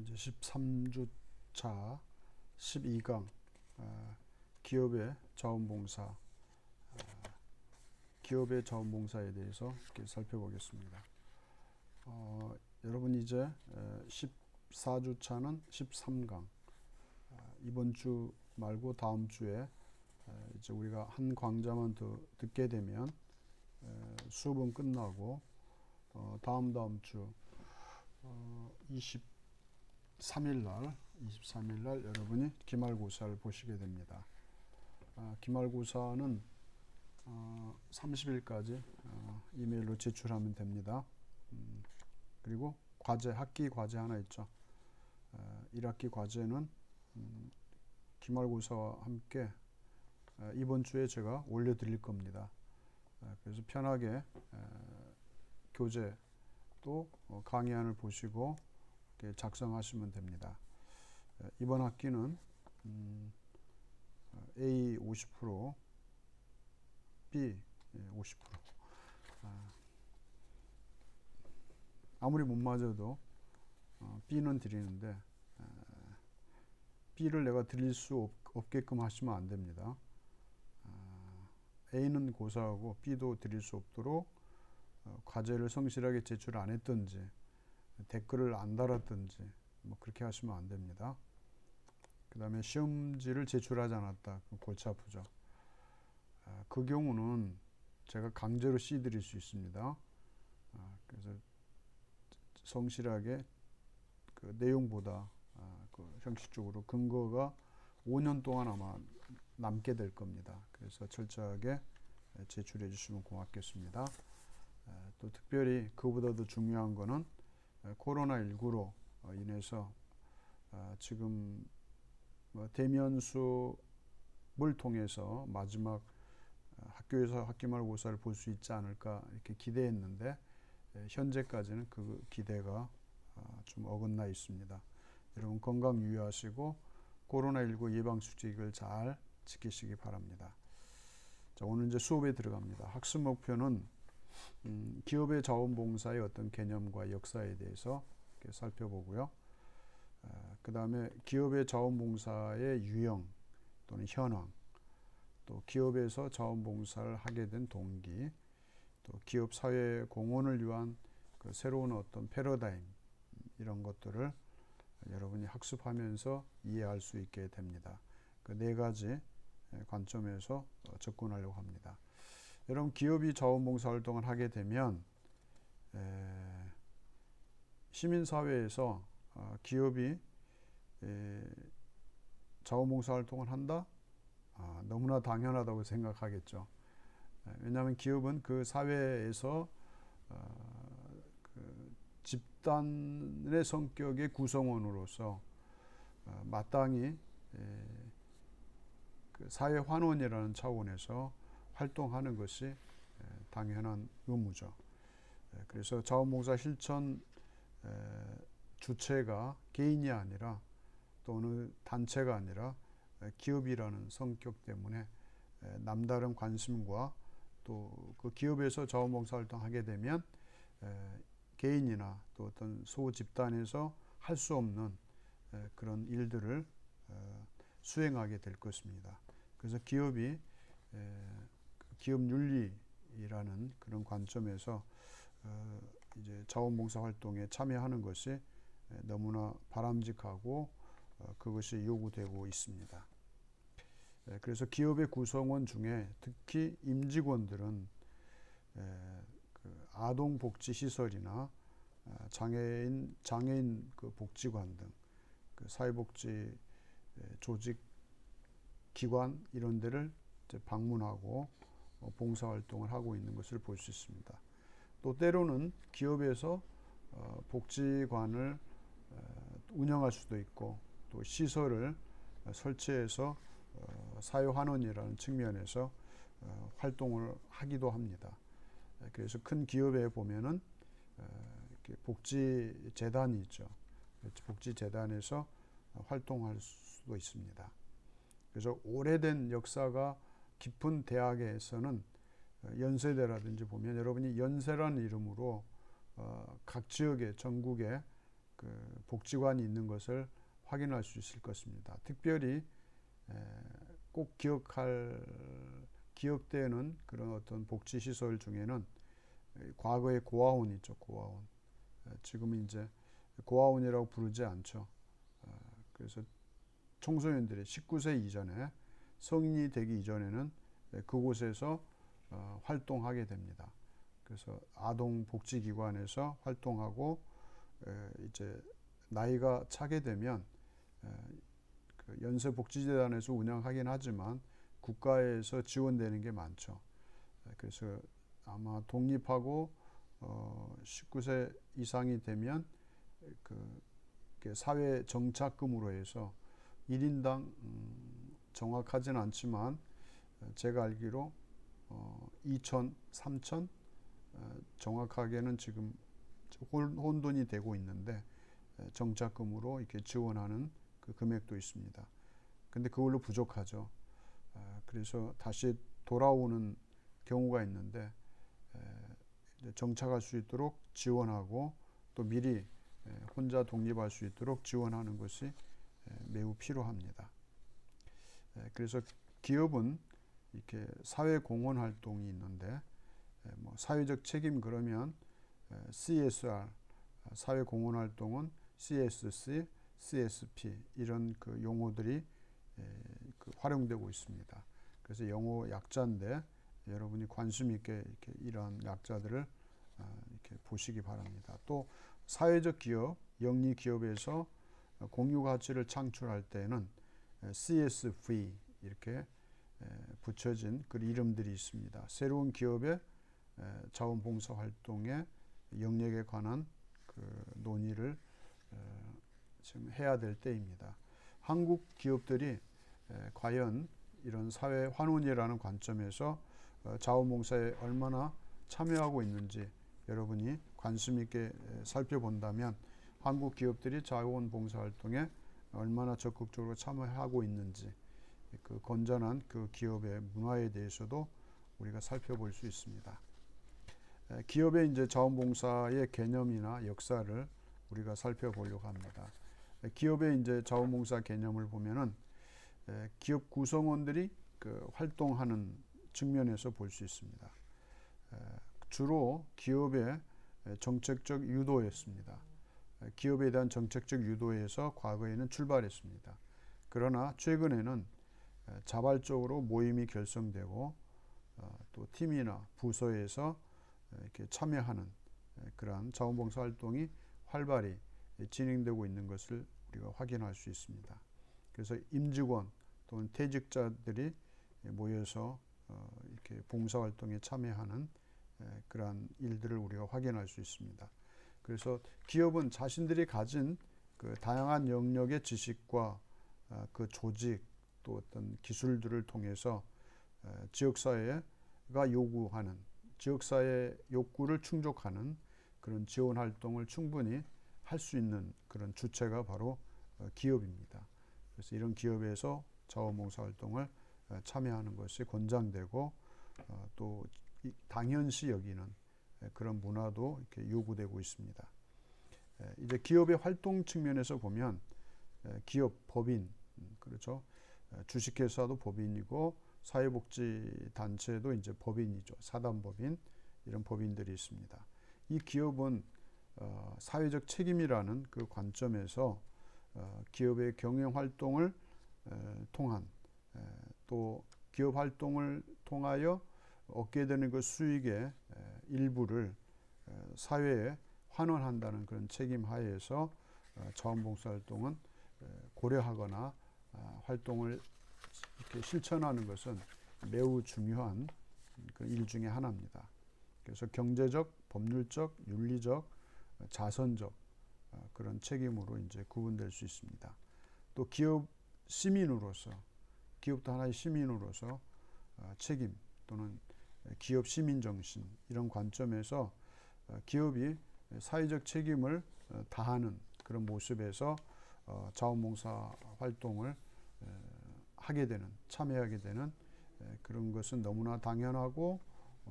이제 13주차 12강 기업의 자원봉사 기업의 자원봉사에 대해서 이렇게 살펴보겠습니다. 여러분 이제 14주차는 13강 이번 주 말고 다음 주에 이제 우리가 한 강좌만 더 듣게 되면 수업은 끝나고 다음 주 23일 날 여러분이 기말고사를 보시게 됩니다. 기말고사는 30일까지 이메일로 제출하면 됩니다. 그리고 과제, 학기 과제 하나 있죠. 1학기 과제는 기말고사와 함께 이번 주에 제가 올려드릴 겁니다. 그래서 편하게 교재 또 강의안을 보시고 작성하시면 됩니다. 이번 학기는 A 50%, B 50%. 아무리 못 맞아도 B는 드리는데 B를 내가 드릴 수 없게끔 하시면 안 됩니다. A는 고사하고 B도 드릴 수 없도록 과제를 성실하게 제출 안 했든지 댓글을 안 달았든지 뭐 그렇게 하시면 안 됩니다. 그 다음에 시험지를 제출하지 않았다. 골치 아프죠. 그 경우는 제가 강제로 C 드릴 수 있습니다. 그래서 성실하게 그 내용보다 그 형식적으로 근거가 5년 동안 아마 남게 될 겁니다. 그래서 철저하게 제출해 주시면 고맙겠습니다. 또 특별히 그보다도 중요한 거는 코로나19로 인해서 지금 대면 수업을 통해서 마지막 학교에서 학기말고사를 볼 수 있지 않을까 이렇게 기대했는데 현재까지는 그 기대가 좀 어긋나 있습니다. 여러분 건강 유의하시고 코로나19 예방수칙을 잘 지키시기 바랍니다. 자, 오늘 이제 수업에 들어갑니다. 학습 목표는 기업의 자원봉사의 어떤 개념과 역사에 대해서 살펴보고요. 그 다음에 기업의 자원봉사의 유형 또는 현황, 또 기업에서 자원봉사를 하게 된 동기, 또 기업 사회 공헌을 위한 그 새로운 어떤 패러다임, 이런 것들을 여러분이 학습하면서 이해할 수 있게 됩니다. 그 네 가지 관점에서 접근하려고 합니다. 여러분 기업이 자원봉사 활동을 하게 되면 시민사회에서 기업이 자원봉사 활동을 한다? 너무나 당연하다고 생각하겠죠. 왜냐하면 기업은 그 사회에서 그 집단의 성격의 구성원으로서 마땅히 그 사회 환원이라는 차원에서 활동하는 것이 당연한 의무죠. 그래서 자원봉사 실천 주체가 개인이 아니라 또 어느 단체가 아니라 기업이라는 성격 때문에 남다른 관심과 또 그 기업에서 자원봉사 활동하게 되면 개인이나 또 어떤 소 집단에서 할 수 없는 그런 일들을 수행하게 될 것입니다. 그래서 기업이 기업 윤리라는 그런 관점에서 이제 자원봉사 활동에 참여하는 것이 너무나 바람직하고 그것이 요구되고 있습니다. 그래서 기업의 구성원 중에 특히 임직원들은 그 아동복지시설이나 장애인 그 복지관 등 그 사회복지 조직 기관 이런 데를 방문하고 봉사활동을 하고 있는 것을 볼 수 있습니다. 또 때로는 기업에서 복지관을 운영할 수도 있고 또 시설을 설치해서 사회환원이라는 측면에서 활동을 하기도 합니다. 그래서 큰 기업에 보면은 복지재단이 있죠. 복지재단에서 활동할 수도 있습니다. 그래서 오래된 역사가 깊은 대학에서는 연세대라든지 보면 여러분이 연세라는 이름으로 각 지역에 전국에 그 복지관이 있는 것을 확인할 수 있을 것입니다. 특별히 꼭 기억되는 그런 어떤 복지시설 중에는 과거의 고아원 있죠. 고아원. 지금은 이제 고아원이라고 부르지 않죠. 그래서 청소년들이 19세 이전에, 성인이 되기 이전에는 그곳에서 활동하게 됩니다. 그래서 아동복지기관에서 활동하고 이제 나이가 차게 되면 그 연세복지재단에서 운영하긴 하지만 국가에서 지원되는 게 많죠. 그래서 아마 독립하고 19세 이상이 되면 그 사회 정착금으로 해서 1인당 정확하진 않지만 제가 알기로 2천, 3천, 정확하게는 지금 혼돈이 되고 있는데 정착금으로 이렇게 지원하는 그 금액도 있습니다. 근데 그걸로 부족하죠. 그래서 다시 돌아오는 경우가 있는데 정착할 수 있도록 지원하고 또 미리 혼자 독립할 수 있도록 지원하는 것이 매우 필요합니다. 그래서 기업은 이렇게 사회 공헌 활동이 있는데 뭐 사회적 책임 그러면 CSR, 사회 공헌 활동은 CSC, CSP 이런 그 용어들이 그 활용되고 있습니다. 그래서 영어 약자인데 여러분이 관심 있게 이렇게 이러한 약자들을 이렇게 보시기 바랍니다. 또 사회적 기업, 영리 기업에서 공유 가치를 창출할 때는 CSV 이렇게 붙여진 그 이름들이 있습니다. 새로운 기업의 자원봉사 활동의 영역에 관한 그 논의를 지금 해야 될 때입니다. 한국 기업들이 과연 이런 사회 환원이라는 관점에서 자원봉사에 얼마나 참여하고 있는지 여러분이 관심 있게 살펴본다면 한국 기업들이 자원봉사 활동에 얼마나 적극적으로 참여하고 있는지 그 건전한 그 기업의 문화에 대해서도 우리가 살펴볼 수 있습니다. 기업의 이제 자원봉사의 개념이나 역사를 우리가 살펴보려고 합니다. 기업의 이제 자원봉사 개념을 보면은 기업 구성원들이 그 활동하는 측면에서 볼 수 있습니다. 주로 기업의 정책적 유도였습니다. 기업에 대한 정책적 유도에서 과거에는 출발했습니다. 그러나 최근에는 자발적으로 모임이 결성되고 또 팀이나 부서에서 이렇게 참여하는 그러한 자원봉사 활동이 활발히 진행되고 있는 것을 우리가 확인할 수 있습니다. 그래서 임직원 또는 퇴직자들이 모여서 이렇게 봉사활동에 참여하는 그러한 일들을 우리가 확인할 수 있습니다. 그래서 기업은 자신들이 가진 그 다양한 영역의 지식과 그 조직 또 어떤 기술들을 통해서 지역사회가 요구하는 지역사회 욕구를 충족하는 그런 지원 활동을 충분히 할 수 있는 그런 주체가 바로 기업입니다. 그래서 이런 기업에서 자원봉사 활동을 참여하는 것이 권장되고 또 당연시 여기는 그런 문화도 이렇게 요구되고 있습니다. 이제 기업의 활동 측면에서 보면 기업 법인 그렇죠. 주식회사도 법인이고 사회복지단체도 이제 법인이죠. 사단법인 이런 법인들이 있습니다. 이 기업은 사회적 책임이라는 그 관점에서 기업의 경영 활동을 통한 또 기업 활동을 통하여 얻게 되는 그 수익의 일부를 사회에 환원한다는 그런 책임 하에서 자원봉사 활동은 고려하거나 활동을 이렇게 실천하는 것은 매우 중요한 그 일 중에 하나입니다. 그래서 경제적, 법률적, 윤리적, 자선적 그런 책임으로 이제 구분될 수 있습니다. 또 기업 시민으로서 기업도 하나의 시민으로서 책임 또는 기업 시민 정신 이런 관점에서 기업이 사회적 책임을 다하는 그런 모습에서 자원봉사 활동을 하게 되는 참여하게 되는 그런 것은 너무나 당연하고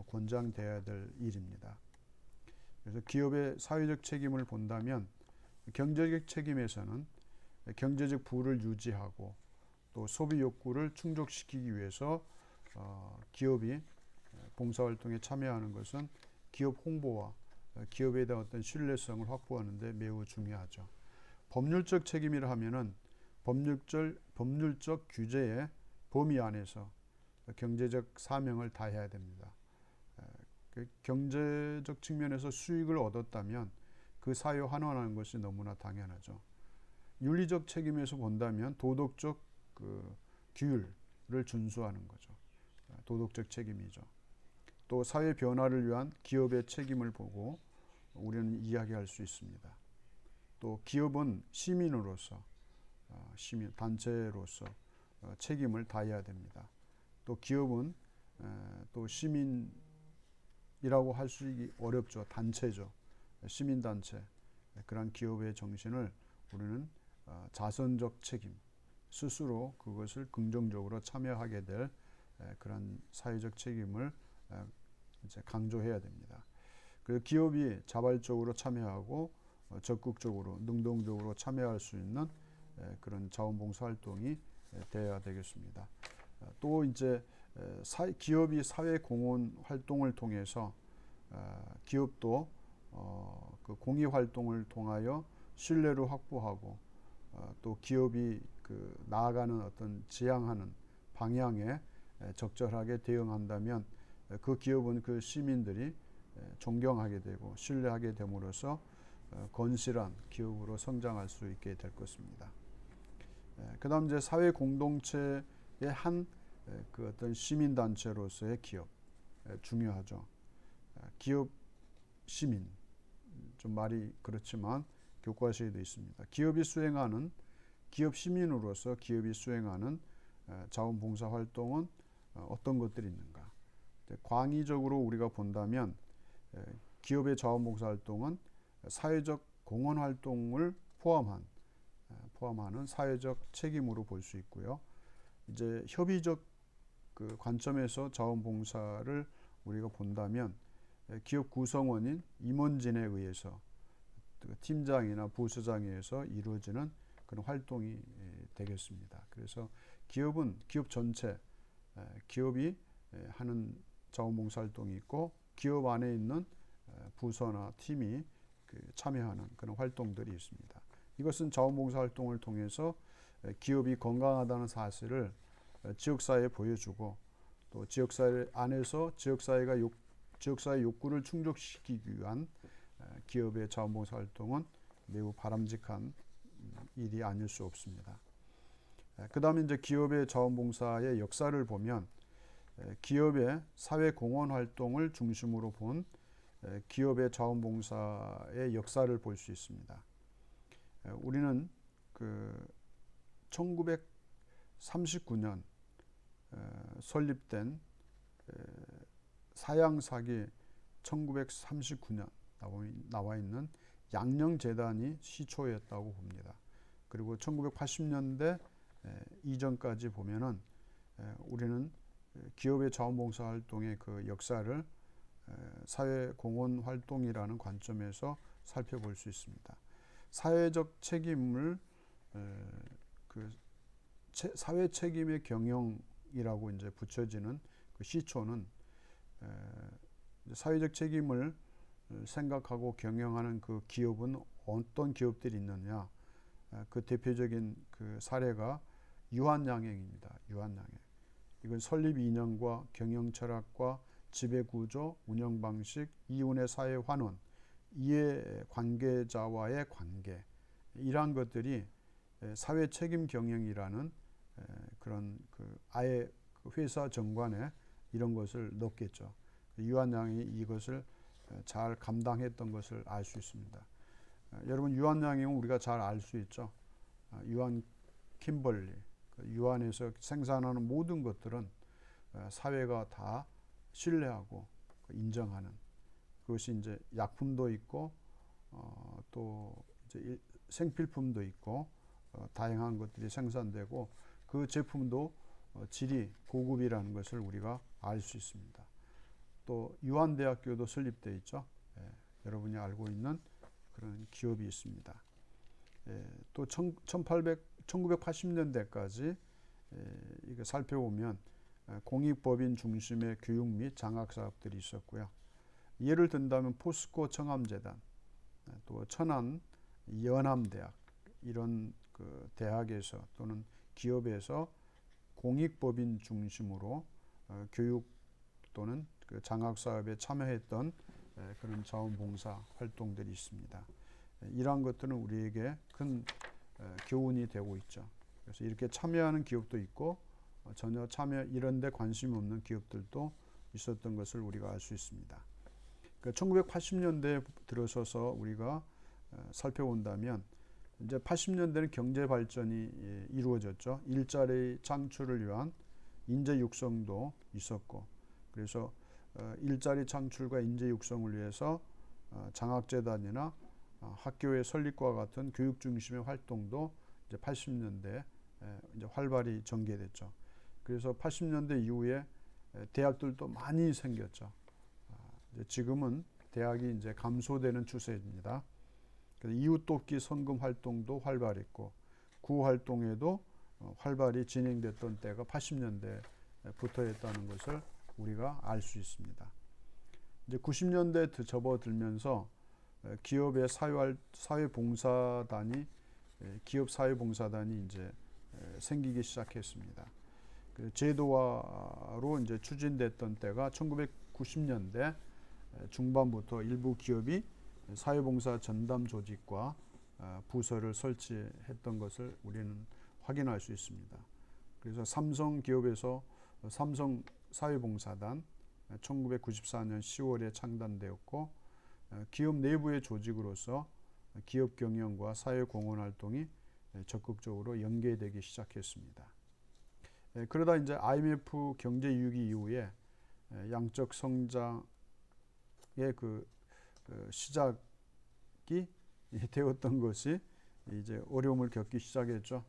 권장돼야 될 일입니다. 그래서 기업의 사회적 책임을 본다면 경제적 책임에서는 경제적 부를 유지하고 또 소비 욕구를 충족시키기 위해서 기업이 봉사활동에 참여하는 것은 기업 홍보와 기업에 대한 어떤 신뢰성을 확보하는 데 매우 중요하죠. 법률적 책임이라 하면은 법률적 규제의 범위 안에서 경제적 사명을 다해야 됩니다. 경제적 측면에서 수익을 얻었다면 그 사유에 환원하는 것이 너무나 당연하죠. 윤리적 책임에서 본다면 도덕적 규율을 준수하는 거죠. 도덕적 책임이죠. 또 사회 변화를 위한 기업의 책임을 보고 우리는 이야기할 수 있습니다. 또 기업은 시민으로서 시민 단체로서 책임을 다해야 됩니다. 또 기업은 또 시민이라고 할 수 어렵죠. 단체죠. 시민단체. 그런 기업의 정신을 우리는 자선적 책임, 스스로 그것을 긍정적으로 참여하게 될 그런 사회적 책임을 이제 강조해야 됩니다. 그 기업이 자발적으로 참여하고 적극적으로 능동적으로 참여할 수 있는 그런 자원봉사 활동이 되어야 되겠습니다. 또 이제 기업이 사회 공헌 활동을 통해서 기업도 그 공익 활동을 통하여 신뢰를 확보하고 또 기업이 나아가는 어떤 지향하는 방향에 적절하게 대응한다면 그 기업은 그 시민들이 존경하게 되고 신뢰하게 됨으로써 건실한 기업으로 성장할 수 있게 될 것입니다. 그 다음 이제 사회 공동체의 한 그 어떤 시민단체로서의 기업, 중요하죠. 기업 시민, 좀 말이 그렇지만 교과서에도 있습니다. 기업 시민으로서 기업이 수행하는 자원봉사 활동은 어떤 것들이 있는가? 광의적으로 우리가 본다면 기업의 자원봉사 활동은 사회적 공헌 활동을 포함하는 사회적 책임으로 볼 수 있고요. 이제 협의적 그 관점에서 자원봉사를 우리가 본다면 기업 구성원인 임원진에 의해서 팀장이나 부서장에 의해서 이루어지는 그런 활동이 되겠습니다. 그래서 기업은 기업 전체, 기업이 하는 자원봉사 활동이 있고 기업 안에 있는 부서나 팀이 참여하는 그런 활동들이 있습니다. 이것은 자원봉사 활동을 통해서 기업이 건강하다는 사실을 지역사회에 보여주고 또 지역사회 안에서 지역사회 욕구를 충족시키기 위한 기업의 자원봉사 활동은 매우 바람직한 일이 아닐 수 없습니다. 그 다음에 이제 기업의 자원봉사의 역사를 보면 기업의 사회공헌 활동을 중심으로 본 기업의 자원봉사의 역사를 볼 수 있습니다. 우리는 1939년 설립된 사양사기 1939년 나와 있는 양령재단이 시초였다고 봅니다. 그리고 1980년대 이전까지 보면은 우리는 기업의 자원봉사 활동의 그 역사를 사회공헌 활동이라는 관점에서 살펴볼 수 있습니다. 사회적 책임을 사회 책임의 경영이라고 이제 붙여지는 그 시초는 사회적 책임을 생각하고 경영하는 그 기업은 어떤 기업들이 있느냐, 그 대표적인 그 사례가 유한양행입니다. 유한양행. 이건 설립 이념과 경영 철학과 지배 구조, 운영 방식, 이윤의 사회 환원, 이해 관계자와의 관계, 이러한 것들이 사회 책임 경영이라는 그런 아예 회사 정관에 이런 것을 넣겠죠. 유한양이 이것을 잘 감당했던 것을 알 수 있습니다. 여러분 유한양행은 우리가 잘 알 수 있죠. 유한 킴벌리, 유한에서 생산하는 모든 것들은 사회가 다 신뢰하고 인정하는, 그것이 이제 약품도 있고 또 이제 생필품도 있고 다양한 것들이 생산되고 그 제품도 질이 고급이라는 것을 우리가 알 수 있습니다. 또 유한대학교도 설립되어 있죠. 여러분이 알고 있는 그런 기업이 있습니다. 또 1980년대까지 이거 살펴보면 공익법인 중심의 교육 및 장학 사업들이 있었고요. 예를 든다면 포스코 청암재단, 또 천안 연암대학 이런 그 대학에서 또는 기업에서 공익법인 중심으로 교육 또는 그 장학 사업에 참여했던 그런 자원봉사 활동들이 있습니다. 이러한 것들은 우리에게 큰 교훈이 되고 있죠. 그래서 이렇게 참여하는 기업도 있고 전혀 참여 이런 데 관심이 없는 기업들도 있었던 것을 우리가 알 수 있습니다. 1980년대에 들어서서 우리가 살펴본다면 이제 80년대는 경제 발전이 이루어졌죠. 일자리 창출을 위한 인재 육성도 있었고, 그래서 일자리 창출과 인재 육성을 위해서 장학재단이나 학교의 설립과 같은 교육 중심의 활동도 이제 80년대 이제 활발히 전개됐죠. 그래서 80년대 이후에 대학들도 많이 생겼죠. 지금은 대학이 이제 감소되는 추세입니다. 이웃돕기 성금 활동도 활발했고 구 활동에도 활발히 진행됐던 때가 80년대부터였다는 것을 우리가 알 수 있습니다. 이제 90년대 접어들면서 기업의 사회봉사단이 기업 사회봉사단이 이제 생기기 시작했습니다. 그 제도화로 이제 추진됐던 때가 1990년대 중반부터 일부 기업이 사회봉사 전담 조직과 부서를 설치했던 것을 우리는 확인할 수 있습니다. 그래서 삼성 기업에서 삼성 사회봉사단 1994년 10월에 창단되었고 기업 내부의 조직으로서 기업 경영과 사회 공헌 활동이 적극적으로 연계되기 시작했습니다. 그러다 이제 IMF 경제 위기 이후에 양적 성장의 그 시작이 되었던 것이 이제 어려움을 겪기 시작했죠.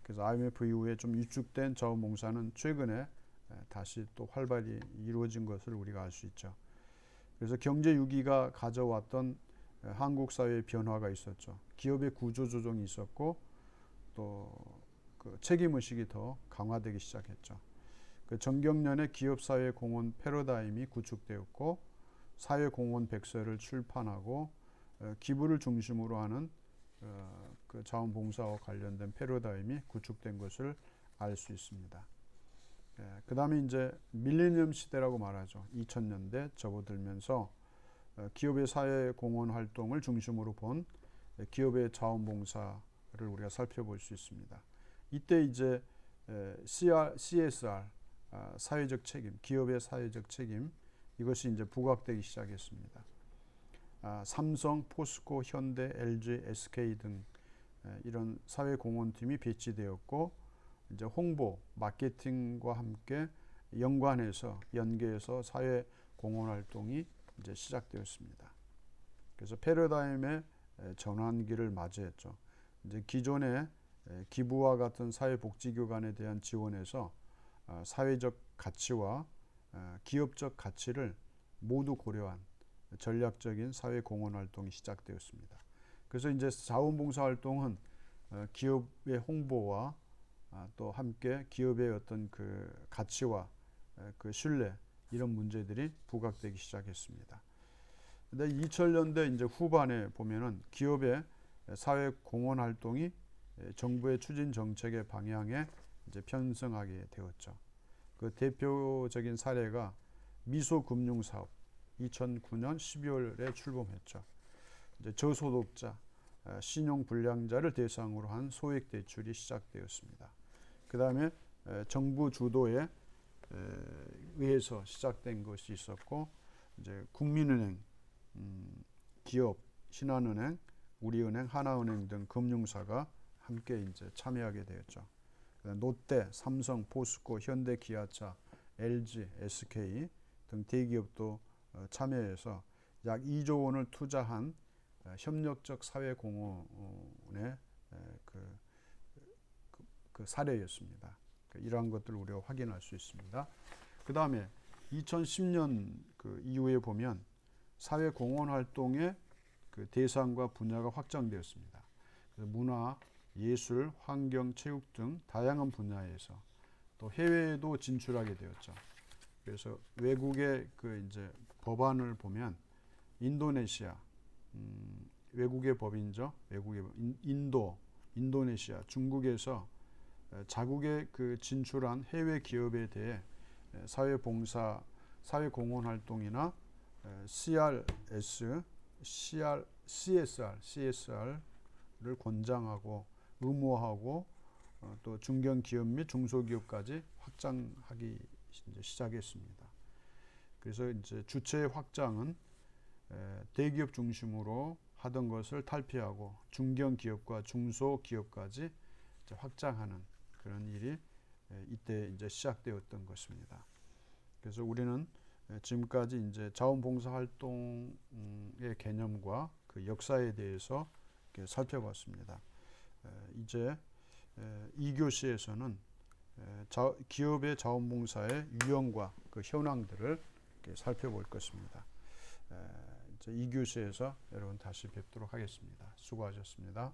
그래서 IMF 이후에 좀 위축된 자원봉사는 최근에 다시 또 활발히 이루어진 것을 우리가 알 수 있죠. 그래서 경제 위기가 가져왔던 한국 사회의 변화가 있었죠. 기업의 구조 조정이 있었고 또 그 책임 의식이 더 강화되기 시작했죠. 그 정경련의 기업 사회 공헌 패러다임이 구축되었고 사회 공헌 백서를 출판하고 기부를 중심으로 하는 그 자원봉사와 관련된 패러다임이 구축된 것을 알 수 있습니다. 그 다음에 이제 밀레니엄 시대라고 말하죠. 2000년대 접어들면서 기업의 사회 공헌 활동을 중심으로 본 기업의 자원봉사를 우리가 살펴볼 수 있습니다. 이때 이제 CSR, 사회적 책임, 기업의 사회적 책임 이것이 이제 부각되기 시작했습니다. 삼성, 포스코, 현대, LG, SK 등 이런 사회 공헌팀이 배치되었고 이제 홍보, 마케팅과 함께 연계해서 사회 공헌 활동이 이제 시작되었습니다. 그래서 패러다임의 전환기를 맞이했죠. 이제 기존의 기부와 같은 사회복지기관에 대한 지원에서 사회적 가치와 기업적 가치를 모두 고려한 전략적인 사회 공헌 활동이 시작되었습니다. 그래서 이제 자원봉사 활동은 기업의 홍보와 또 함께 기업의 어떤 그 가치와 그 신뢰 이런 문제들이 부각되기 시작했습니다. 근데 2000년대 이제 후반에 보면은 기업의 사회 공헌 활동이 정부의 추진 정책의 방향에 이제 편성하게 되었죠. 그 대표적인 사례가 미소금융사업 2009년 12월에 출범했죠. 이제 저소득자, 신용불량자를 대상으로 한 소액 대출이 시작되었습니다. 그 다음에 정부 주도에 의해서 시작된 것이 있었고, 이제 국민은행, 기업, 신한은행, 우리은행, 하나은행 등 금융사가 함께 이제 참여하게 되었죠. 롯데, 삼성, 포스코, 현대, 기아차, LG, SK 등 대기업도 참여해서 약 2조 원을 투자한 협력적 사회 공헌의 그 사례였습니다. 이러한 것들을 우리가 확인할 수 있습니다. 그 다음에 2010년 그 이후에 보면 사회 공헌 활동의 그 대상과 분야가 확장되었습니다. 문화, 예술, 환경, 체육 등 다양한 분야에서 또 해외에도 진출하게 되었죠. 그래서 외국의 그 이제 법안을 보면 인도네시아, 외국의 법인죠. 외국의 인도네시아, 중국에서 자국의 그 진출한 해외 기업에 대해 사회봉사, 사회공헌 활동이나 CSR를 권장하고 의무화하고 또 중견기업 및 중소기업까지 확장하기 이제 시작했습니다. 그래서 이제 주체 확장은 대기업 중심으로 하던 것을 탈피하고 중견기업과 중소기업까지 이제 확장하는 그런 일이 이때 이제 시작되었던 것입니다. 그래서 우리는 지금까지 이제 자원봉사 활동의 개념과 그 역사에 대해서 살펴봤습니다. 이제 2교시에서는 기업의 자원봉사의 유형과 그 현황들을 살펴볼 것입니다. 이제 2교시에서 여러분 다시 뵙도록 하겠습니다. 수고하셨습니다.